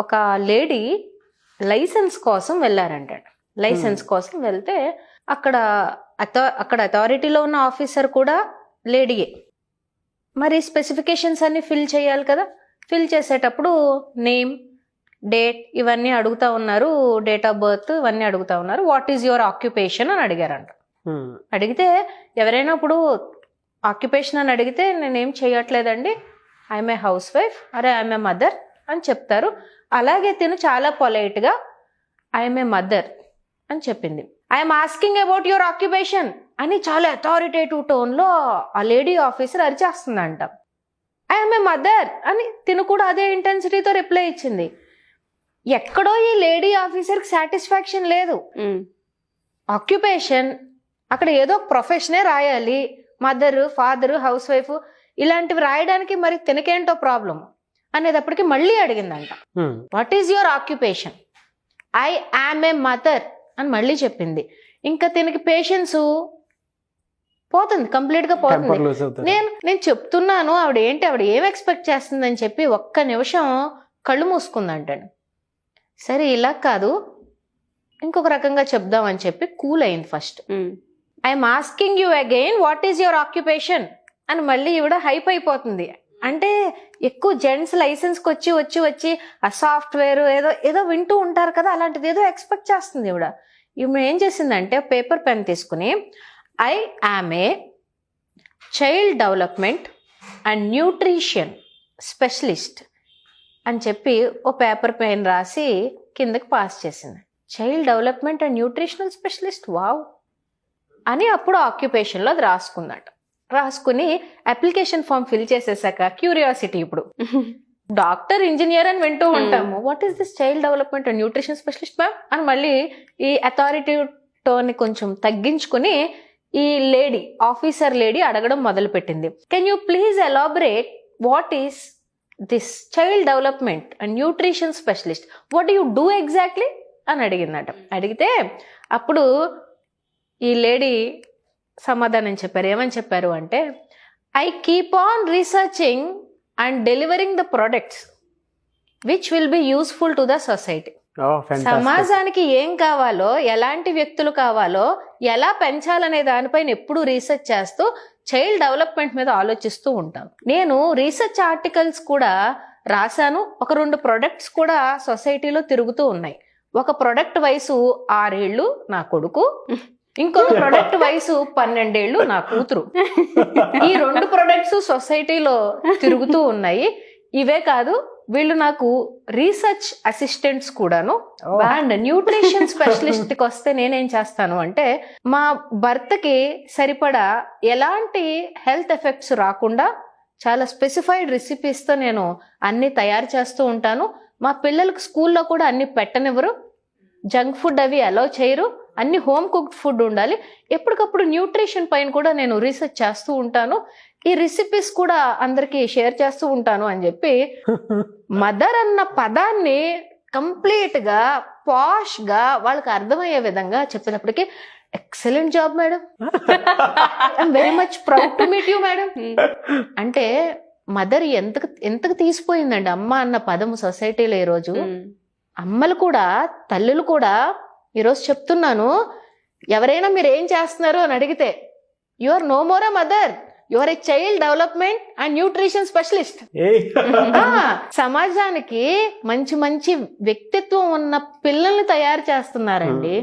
ఒక lady licence కోసం వెళ్ళారంట. Licence కోసం వెళ్తే అక్కడ అథారిటీలో ఉన్న ఆఫీసర్ కూడా లేడీయే. మరి స్పెసిఫికేషన్స్ అన్ని ఫిల్ చేయాలి కదా. ఫిల్ చేసేటప్పుడు నేమ్, డేట్ ఇవన్నీ అడుగుతా ఉన్నారు, డేట్ ఆఫ్ బర్త్ ఇవన్నీ అడుగుతా ఉన్నారు. వాట్ ఈజ్ యువర్ ఆక్యుపేషన్ అని అడిగారంట. అడిగితే ఎవరైనా ఇప్పుడు ఆక్యుపేషన్ అని అడిగితే నేనేం చేయట్లేదండి, ఐఎమ్ ఏ హౌస్ వైఫ్, అరే ఐఎమ్ ఏ మదర్ అని చెప్తారు. అలాగే తిను చాలా పొలైట్గా ఐఎమ్ ఏ మదర్ అని చెప్పింది. I'm asking about your occupation అని చాలా అథారిటేటివ్ టోన్లో ఆ లేడీ ఆఫీసర్ అరిచేస్తుందంట. ఐఎమ్ ఏ మదర్ అని తిను కూడా అదే ఇంటెన్సిటీతో రిప్లై ఇచ్చింది. ఎక్కడో ఈ లేడీ ఆఫీసర్కి సాటిస్ఫాక్షన్ లేదు. ఆక్యుపేషన్ అక్కడ ఏదో ప్రొఫెషనే రాయాలి, మదర్, ఫాదర్, హౌస్ వైఫ్ ఇలాంటివి రాయడానికి మరి తినకేంటో ప్రాబ్లం అనేటప్పటికి మళ్ళీ అడిగిందంట. What is your occupation? I am a mother అని మళ్ళీ చెప్పింది. ఇంకా తినకి పేషెన్స్ పోతుంది, కంప్లీట్ గా పోతుంది. నేను చెప్తున్నాను ఆవిడ ఏం ఎక్స్పెక్ట్ చేస్తుందని చెప్పి ఒక్క నిమిషం కళ్ళు మూసుకుందంటాను. సరే ఇలా కాదు, ఇంకొక రకంగా చెప్దామని చెప్పి కూల్ అయింది. First I'm asking you again what is your occupation అని మళ్ళీ ఈవిడ హైప్ అయిపోతుంది. అంటే ఎక్కువ జెంట్స్ లైసెన్స్కి వచ్చి ఆ సాఫ్ట్వేర్ ఏదో వింటూ ఉంటారు కదా, అలాంటిది ఏదో ఎక్స్పెక్ట్ చేస్తుంది ఈవిడ. ఈవిడ ఏం చేసిందంటే పేపర్ పెన్ తీసుకుని I am A child development and nutrition specialist అని చెప్పి ఓ పేపర్ పెన్ రాసి కిందకి పాస్ చేసింది. Child development and nutritional specialist, wow అని అప్పుడు ఆక్యుపేషన్లో అది రాసుకుందట. రాసుకుని అప్లికేషన్ ఫామ్ ఫిల్ చేసేసాక క్యూరియాసిటీ, ఇప్పుడు డాక్టర్, ఇంజనీర్ అని వింటూ ఉంటాము, what is this child development and nutrition specialist ma'am అని మళ్ళీ ఈ అథారిటీ టోన్ కొంచెం తగ్గించుకుని ఈ లేడీ ఆఫీసర్ లేడీ అడగడం మొదలు పెట్టింది. Can you please elaborate what is this child development and nutrition specialist, what you do exactly అని అడిగిందట. అడిగితే అప్పుడు ఈ లేడీ సమాధానం చెప్పారు. ఏమని చెప్పారు అంటే, I keep on researching and delivering the products which will be useful to the society. సమాజానికి ఏం కావాలో, ఎలాంటి వ్యక్తులు కావాలో, ఎలా పెంచాలనే దానిపైన ఎప్పుడు రీసెర్చ్ చేస్తూ చైల్డ్ డెవలప్మెంట్ మీద ఆలోచిస్తూ ఉంటాను. నేను రీసెర్చ్ ఆర్టికల్స్ కూడా రాశాను. ఒక 2 ప్రొడక్ట్స్ కూడా సొసైటీలో తిరుగుతూ ఉన్నాయి. ఒక ప్రొడక్ట్ వయసు 6 ఏళ్ళు నా కొడుకు, ఇంకొక ప్రొడక్ట్ వయసు 12 ఏళ్ళు నా కూతురు. ఈ 2 ప్రొడక్ట్స్ సొసైటీలో తిరుగుతూ ఉన్నాయి. ఇవే కాదు, వీళ్ళు నాకు రీసెర్చ్ అసిస్టెంట్స్ కూడాను. అండ్ న్యూట్రిషన్ స్పెషలిస్ట్ కి వస్తే నేనేం చేస్తాను అంటే, మా భర్తకి సరిపడా ఎలాంటి హెల్త్ ఎఫెక్ట్స్ రాకుండా చాలా స్పెసిఫైడ్ రెసిపీస్తో నేను అన్ని తయారు చేస్తూ ఉంటాను. మా పిల్లలకు స్కూల్లో కూడా అన్ని పెట్టనివ్వరు, జంక్ ఫుడ్ అవి అలౌ చేయరు, అన్ని హోమ్ కుక్డ్ ఫుడ్ ఉండాలి. ఎప్పటికప్పుడు న్యూట్రిషన్ పైన కూడా నేను రీసెర్చ్ చేస్తూ ఉంటాను, ఈ రెసిపీస్ కూడా అందరికి షేర్ చేస్తూ ఉంటాను అని చెప్పి మదర్ అన్న పదాన్ని కంప్లీట్ గా పాష్ గా వాళ్ళకి అర్థమయ్యే విధంగా చెప్పినప్పటికీ, excellent job madam, I'm very much proud to meet you madam. అంటే మదర్ ఎంతకు తీసిపోయిందండి అమ్మ అన్న పదము సొసైటీలో. ఈరోజు అమ్మలు కూడా, తల్లులు కూడా, ఈరోజు చెప్తున్నాను, ఎవరైనా మీరు ఏం చేస్తున్నారు అని అడిగితే, you are no more a mother, you are a child development and nutrition specialist. సమాజానికి మంచి మంచి వ్యక్తిత్వం ఉన్న పిల్లల్ని తయారు చేస్తున్నారండి.